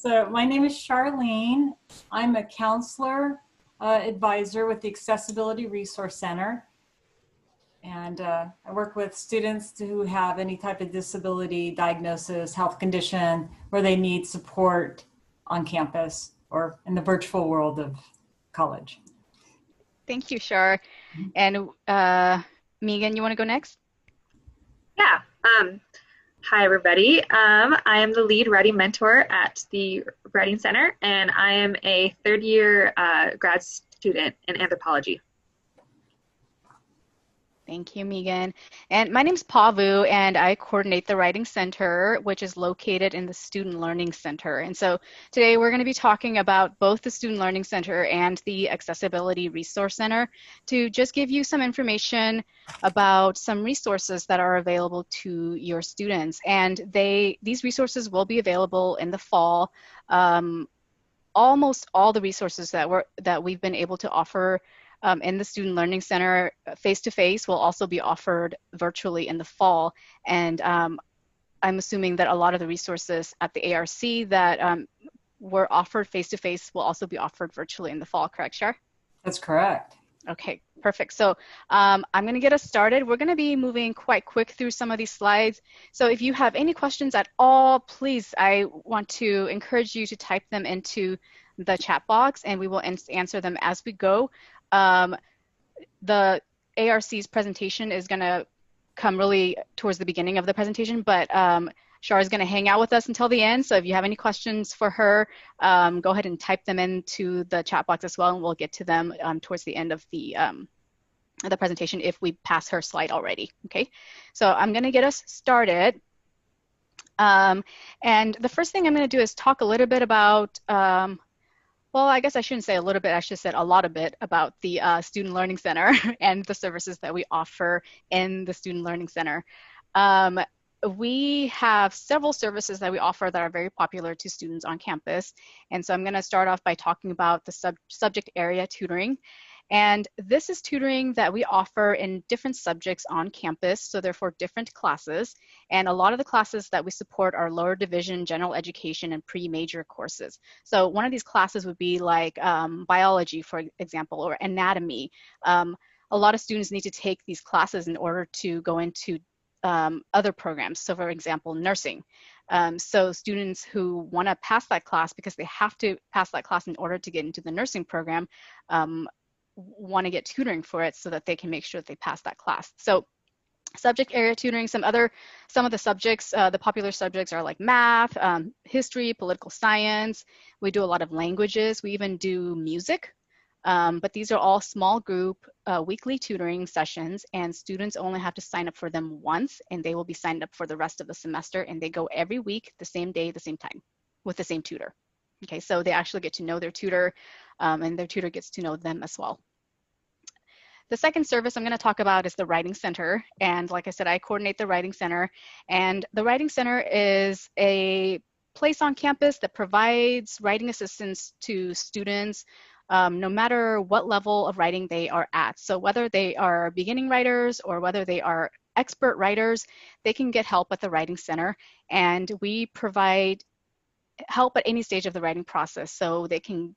So my name is Charlene. I'm a counselor advisor with the Accessibility Resource Center. And I work with students who have any type of disability diagnosis, health condition, where they need support on campus or in the virtual world of college. Thank you, Shar. And Megan, you want to go next? Yeah. Hi, everybody. I am the lead writing mentor at the Writing Center, and I am a third-year grad student in anthropology. Thank you, Megan. And my name's Pavu, and I coordinate the Writing Center, which is located in the Student Learning Center. And so today we're going to be talking about both the Student Learning Center and the Accessibility Resource Center to just give you some information about some resources that are available to your students. And these resources will be available in the fall. Almost all the resources that we've been able to offer in the Student Learning Center face-to-face will also be offered virtually in the fall. And I'm assuming that a lot of the resources at the ARC that were offered face-to-face will also be offered virtually in the fall, correct, Shar? That's correct. Okay, perfect. So I'm going to get us started. We're going to be moving quite quick through some of these slides. So if you have any questions at all, please, I want to encourage you to type them into the chat box and we will answer them as we go. The ARC's presentation is going to come really towards the beginning of the presentation, but Shar is going to hang out with us until the end. So if you have any questions for her, go ahead and type them into the chat box as well, and we'll get to them towards the end of the presentation if we pass her slide already. Okay, so I'm going to get us started. And the first thing I'm going to do is talk a little bit about well, I guess I shouldn't say a little bit, I should say a lot of bit about the Student Learning Center and the services that we offer in the Student Learning Center. We have several services that we offer that are very popular to students on campus. And so I'm going to start off by talking about the subject area tutoring. And this is tutoring that we offer in different subjects on campus, so they're for different classes. And a lot of the classes that we support are lower division, general education, and pre-major courses. So one of these classes would be like biology, for example, or anatomy. A lot of students need to take these classes in order to go into other programs. So for example, nursing. So students who want to pass that class because they have to pass that class in order to get into the nursing program want to get tutoring for it so that they can make sure that they pass that class. So subject area tutoring, some of the subjects, the popular subjects are like math, history, political science. We do a lot of languages. We even do music. But these are all small group weekly tutoring sessions, and students only have to sign up for them once, and they will be signed up for the rest of the semester, and they go every week, the same day, the same time, with the same tutor. Okay, so they actually get to know their tutor, and their tutor gets to know them as well. The second service I'm going to talk about is the Writing Center. And like I said, I coordinate the Writing Center. And the Writing Center is a place on campus that provides writing assistance to students no matter what level of writing they are at. So whether they are beginning writers or whether they are expert writers, they can get help at the Writing Center. And we provide help at any stage of the writing process. So they can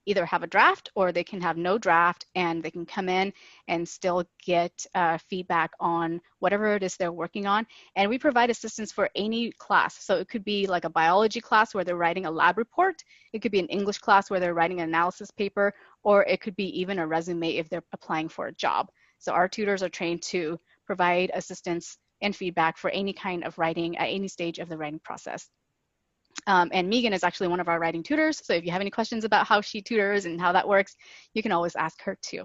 either have a draft or they can have no draft, and they can come in and still get feedback on whatever it is they're working on. And we provide assistance for any class. So it could be like a biology class where they're writing a lab report. It could be an English class where they're writing an analysis paper, or it could be even a resume if they're applying for a job. So our tutors are trained to provide assistance and feedback for any kind of writing at any stage of the writing process. And Megan is actually one of our writing tutors. So if you have any questions about how she tutors and how that works, you can always ask her too.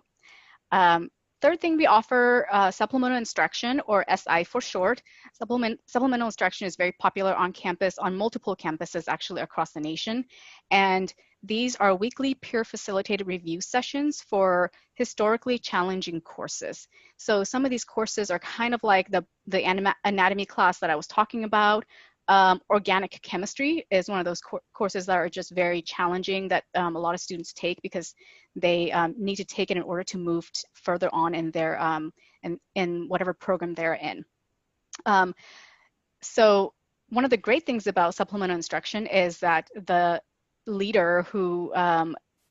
Third thing we offer supplemental instruction, or SI for short. Supplemental instruction is very popular on campus, on multiple campuses actually across the nation. And these are weekly peer facilitated review sessions for historically challenging courses. So some of these courses are kind of like the anatomy class that I was talking about. Organic chemistry is one of those courses that are just very challenging that a lot of students take because they need to take it in order to move further on in their in whatever program they're in. So one of the great things about supplemental instruction is that the leader who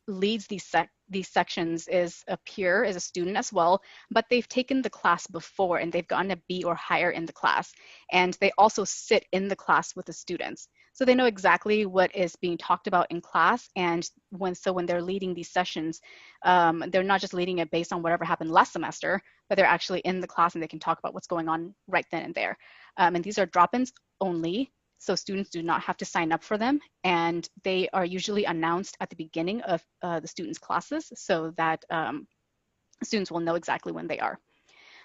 leads these sections is a peer, is a student as well, but they've taken the class before and they've gotten a B or higher in the class. And they also sit in the class with the students. So they know exactly what is being talked about in class. And when they're leading these sessions, they're not just leading it based on whatever happened last semester, but they're actually in the class and they can talk about what's going on right then and there. And these are drop-ins only. So students do not have to sign up for them, and they are usually announced at the beginning of the students' classes so that students will know exactly when they are.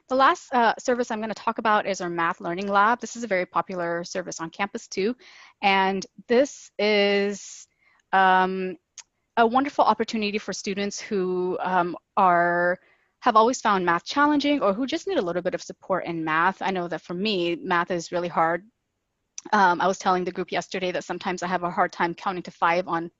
The last service I'm going to talk about is our Math Learning Lab. This is a very popular service on campus too, and this is a wonderful opportunity for students who have always found math challenging or who just need a little bit of support in math. I know that for me, math is really hard. I was telling the group yesterday that sometimes I have a hard time counting to 5 on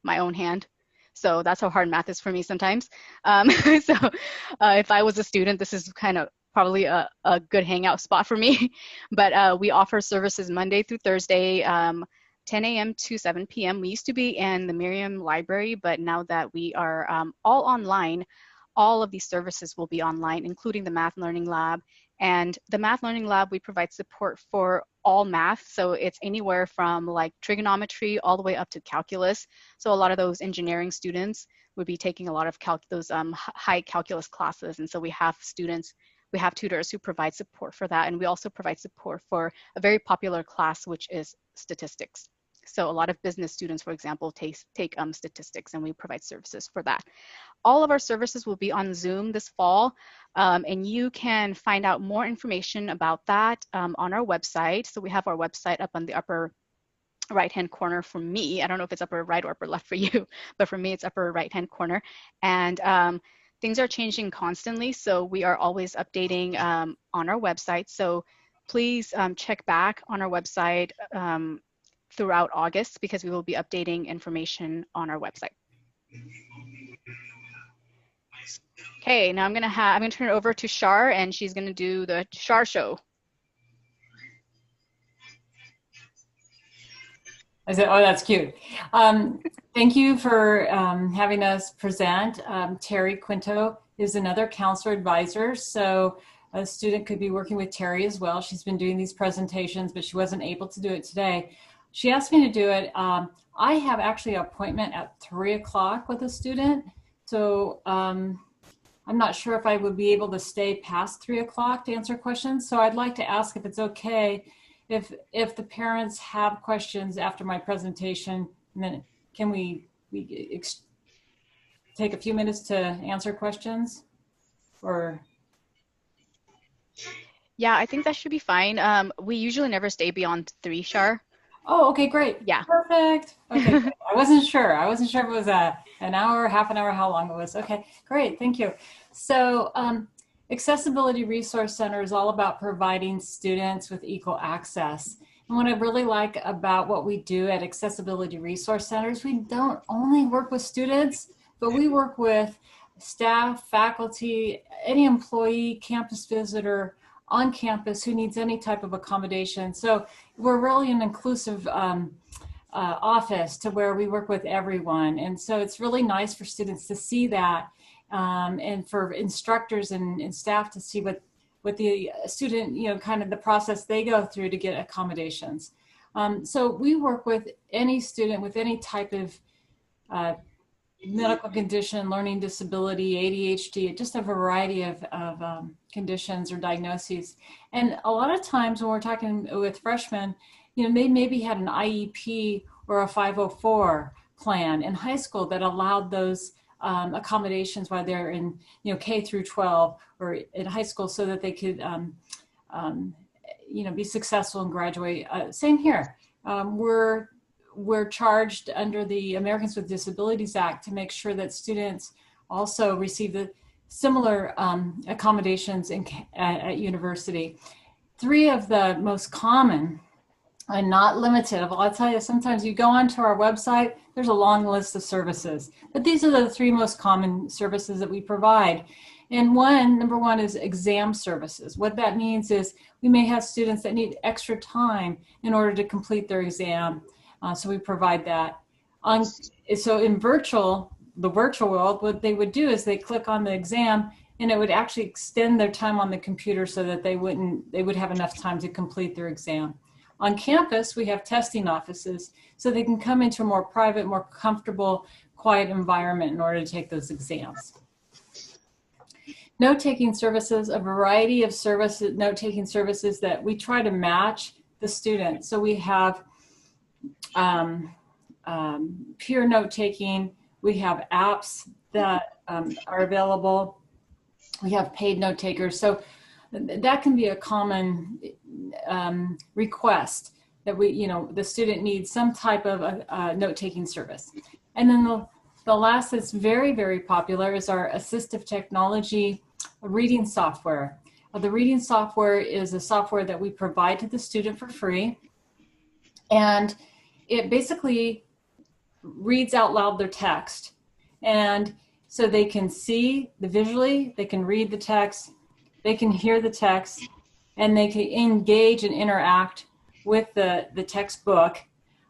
my own hand. So that's how hard math is for me sometimes. If I was a student, this is kind of probably a good hangout spot for me. But we offer services Monday through Thursday, 10 a.m. to 7 p.m. We used to be in the Miriam Library, but now that we are all online, all of these services will be online, including the Math Learning Lab. And the Math Learning Lab, we provide support for all math. So it's anywhere from like trigonometry all the way up to calculus. So a lot of those engineering students would be taking a lot of those high calculus classes. And so we have tutors who provide support for that. And we also provide support for a very popular class, which is statistics. So a lot of business students, for example, take statistics, and we provide services for that. All of our services will be on Zoom this fall, and you can find out more information about that on our website. So we have our website up on the upper right-hand corner for me. I don't know if it's upper right or upper left for you, but for me, it's upper right-hand corner. And things are changing constantly, so we are always updating on our website. So please check back on our website throughout August, because we will be updating information on our website. Okay, now I'm gonna turn it over to Shar, and she's gonna do the Shar show. I said, oh, that's cute. Thank you for having us present. Terry Quinto is another counselor advisor. So a student could be working with Terry as well. She's been doing these presentations, but she wasn't able to do it today. She asked me to do it. I have actually an appointment at 3 o'clock with a student. So I'm not sure if I would be able to stay past 3 o'clock to answer questions. So I'd like to ask if it's okay if the parents have questions after my presentation, and then can we take a few minutes to answer questions? Or yeah, I think that should be fine. We usually never stay beyond 3, Shar. Oh, okay, great. Yeah. Perfect. Okay, I wasn't sure. I wasn't sure if it was an hour, half an hour, how long it was. Okay, great. Thank you. So Accessibility Resource Center is all about providing students with equal access. And what I really like about what we do at Accessibility Resource Centers, we don't only work with students, but we work with staff, faculty, any employee, campus visitor on campus who needs any type of accommodation. So we're really an inclusive office to where we work with everyone. And so it's really nice for students to see that, and for instructors and staff to see what the student, you know, kind of the process they go through to get accommodations. So we work with any student with any type of medical condition, learning disability, ADHD, just a variety of conditions or diagnoses. And a lot of times when we're talking with freshmen, you know, they maybe had an IEP or a 504 plan in high school that allowed those accommodations while they're in, you know, K through 12 or in high school, so that they could, you know, be successful and graduate. Same here. We're charged under the Americans with Disabilities Act to make sure that students also receive the similar accommodations at university. 3 of the most common and not limited. I'll tell you, sometimes you go onto our website, there's a long list of services, but these are the 3 most common services that we provide. And number one is exam services. What that means is we may have students that need extra time in order to complete their exam. So we provide that. So in the virtual world, what they would do is they click on the exam and it would actually extend their time on the computer so that they would have enough time to complete their exam. On campus, we have testing offices so they can come into a more private, more comfortable, quiet environment in order to take those exams. Note-taking services, a variety of note-taking services that we try to match the student. So we have peer note-taking, we have apps that are available, we have paid note takers. So that can be a common request that the student needs some type of a note-taking service. And then the last that's very, very popular is our assistive technology reading software. The reading software is a software that we provide to the student for free. And it basically reads out loud their text. And so they can see visually, they can read the text, they can hear the text, and they can engage and interact with the textbook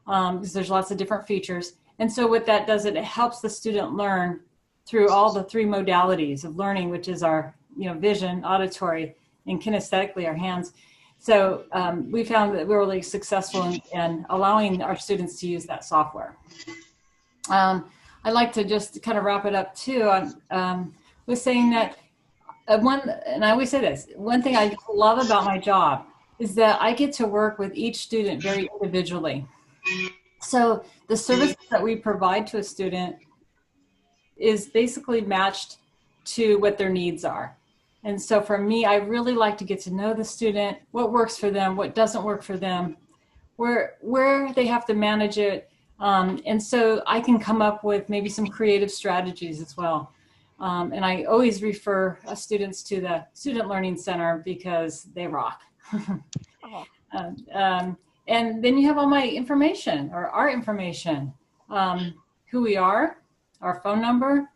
because there's lots of different features. And so what that does, it helps the student learn through all the three modalities of learning, which is our vision, auditory, and kinesthetically, our hands. So we found that we're really successful in allowing our students to use that software. I'd like to just kind of wrap it up too. Was saying that and I always say this, one thing I love about my job is that I get to work with each student very individually. So the services that we provide to a student is basically matched to what their needs are. And so for me, I really like to get to know the student, what works for them, what doesn't work for them, where they have to manage it. And so I can come up with maybe some creative strategies as well. And I always refer students to the Student Learning Center because they rock. And then you have all my information, or our information, who we are, our phone number,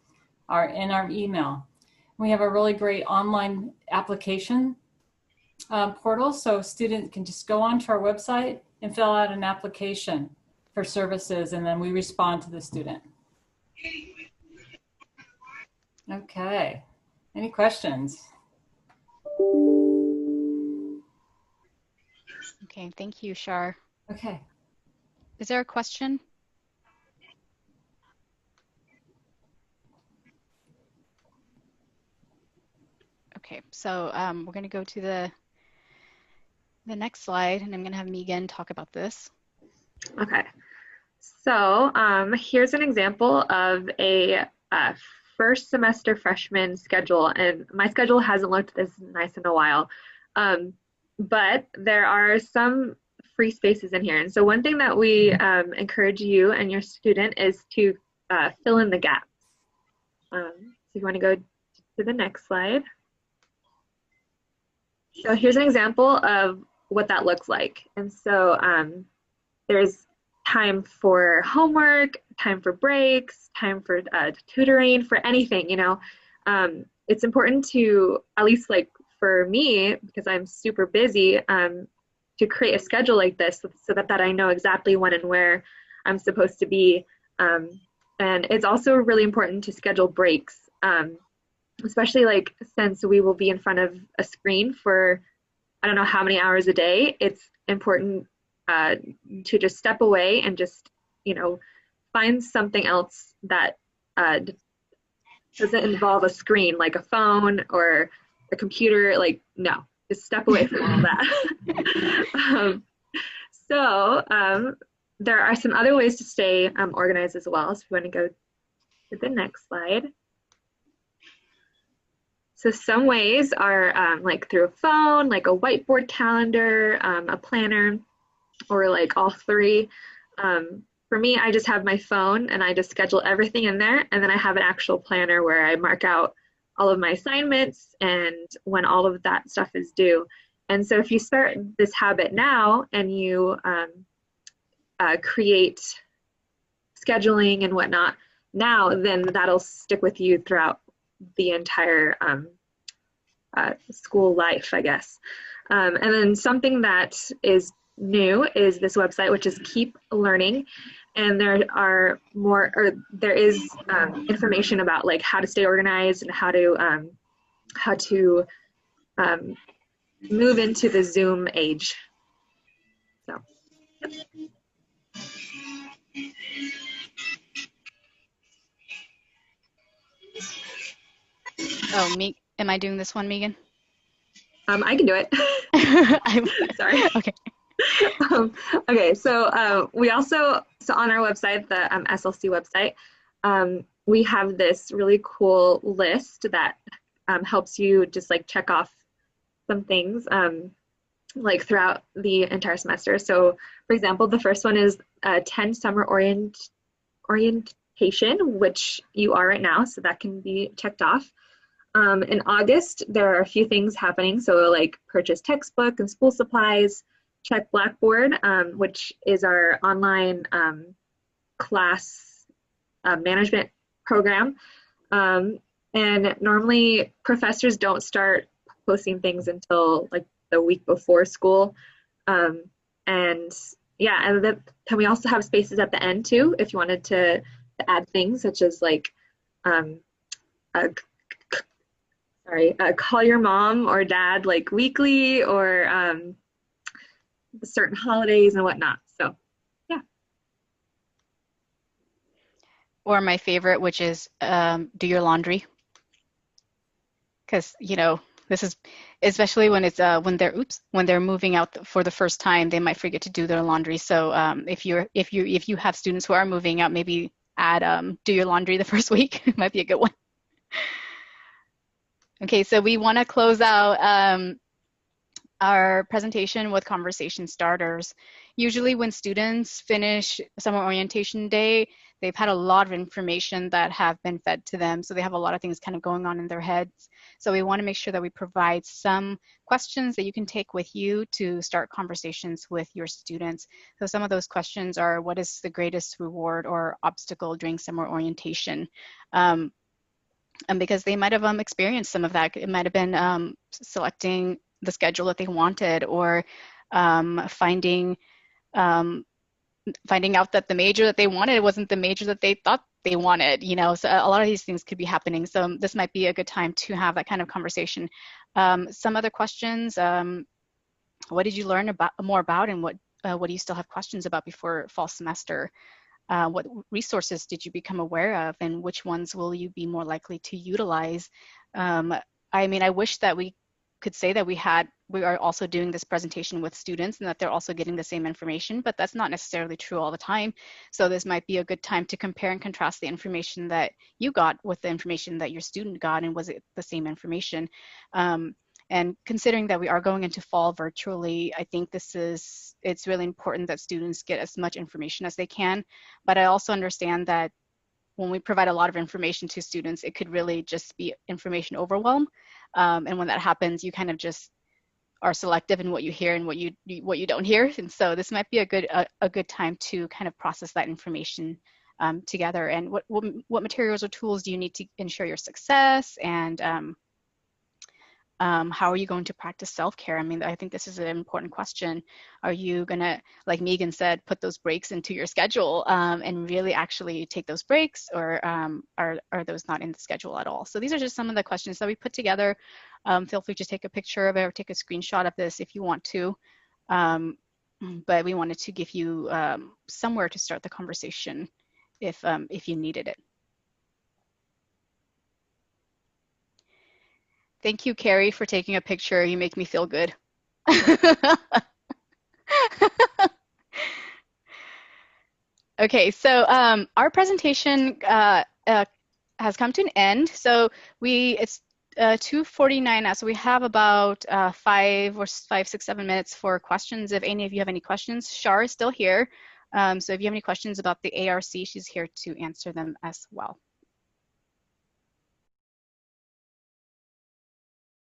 and our email. We have a really great online application portal, so a student can just go onto our website and fill out an application for services, and then we respond to the student. Okay, any questions? Okay, thank you, Shar. Okay. Is there a question? Okay, so we're going to go to the next slide, and I'm going to have Megan talk about this. Okay, so here's an example of a first semester freshman schedule, and my schedule hasn't looked this nice in a while, but there are some free spaces in here. And so one thing that we encourage you and your student is to fill in the gaps. So you want to go to the next slide. So here's an example of what that looks like. And so there's time for homework, time for breaks, time for tutoring, for anything, it's important to, at least like for me, because I'm super busy, to create a schedule like this so that I know exactly when and where I'm supposed to be. And it's also really important to schedule breaks, especially like since we will be in front of a screen for I don't know how many hours a day. It's important to just step away and just, find something else that doesn't involve a screen, like a phone or a computer. Like, no, just step away from all that. There are some other ways to stay organized as well. So if you want to go to the next slide. So some ways are like through a phone, like a whiteboard calendar, a planner, or like all three. For me, I just have my phone and I just schedule everything in there. And then I have an actual planner where I mark out all of my assignments and when all of that stuff is due. And so if you start this habit now and you create scheduling and whatnot now, then that'll stick with you throughout the entire school life, I guess. And then something that is new is this website, which is Keep Learning. And there is information about like how to stay organized and how to move into the Zoom age. So. Oh, am I doing this one, Megan? I can do it. Sorry. Okay. Okay, so we also, on our website, the SLC website, we have this really cool list that helps you just like check off some things like throughout the entire semester. So for example, the first one is 10 summer orientation, which you are right now, so that can be checked off. In August, there are a few things happening. So like purchase textbook and school supplies, check Blackboard, which is our online class management program. And normally professors don't start posting things until like the week before school. And yeah, and then we also have spaces at the end too, if you wanted to add things such as like, call your mom or dad like weekly, or certain holidays and whatnot. So yeah. Or my favorite, which is do your laundry. Because, you know, this is especially when it's when they're moving out for the first time, they might forget to do their laundry. So if you have students who are moving out, maybe add do your laundry the first week. It might be a good one. Okay, so we want to close out our presentation with conversation starters. Usually when students finish summer orientation day, they've had a lot of information that have been fed to them. So they have a lot of things kind of going on in their heads. So we want to make sure that we provide some questions that you can take with you to start conversations with your students. So some of those questions are, what is the greatest reward or obstacle during summer orientation? And because they might have experienced some of that. It might have been selecting the schedule that they wanted, or finding out that the major that they wanted wasn't the major that they thought they wanted, you know. So a lot of these things could be happening. So this might be a good time to have that kind of conversation. Some other questions, what did you learn more about, and what do you still have questions about before fall semester? What resources did you become aware of, and which ones will you be more likely to utilize? I mean, I wish that we could say that we are also doing this presentation with students and that they're also getting the same information, but that's not necessarily true all the time. So this might be a good time to compare and contrast the information that you got with the information that your student got, and was it the same information? And considering that we are going into fall virtually, I think it's really important that students get as much information as they can. But I also understand that when we provide a lot of information to students, it could really just be information overwhelm. And when that happens, you kind of just are selective in what you hear and what you don't hear. And so this might be a good time to kind of process that information together. And what materials or tools do you need to ensure your success? And how are you going to practice self-care? I mean, I think this is an important question. Are you gonna, like Megan said, put those breaks into your schedule and really actually take those breaks, or are those not in the schedule at all? So these are just some of the questions that we put together. Feel free to take a picture of it or take a screenshot of this if you want to. But we wanted to give you somewhere to start the conversation if you needed it. Thank you, Carrie, for taking a picture. You make me feel good. Okay, so our presentation has come to an end. So it's 2:49 now, so we have about 6, 7 minutes for questions. If any of you have any questions, Shar is still here. So if you have any questions about the ARC, she's here to answer them as well.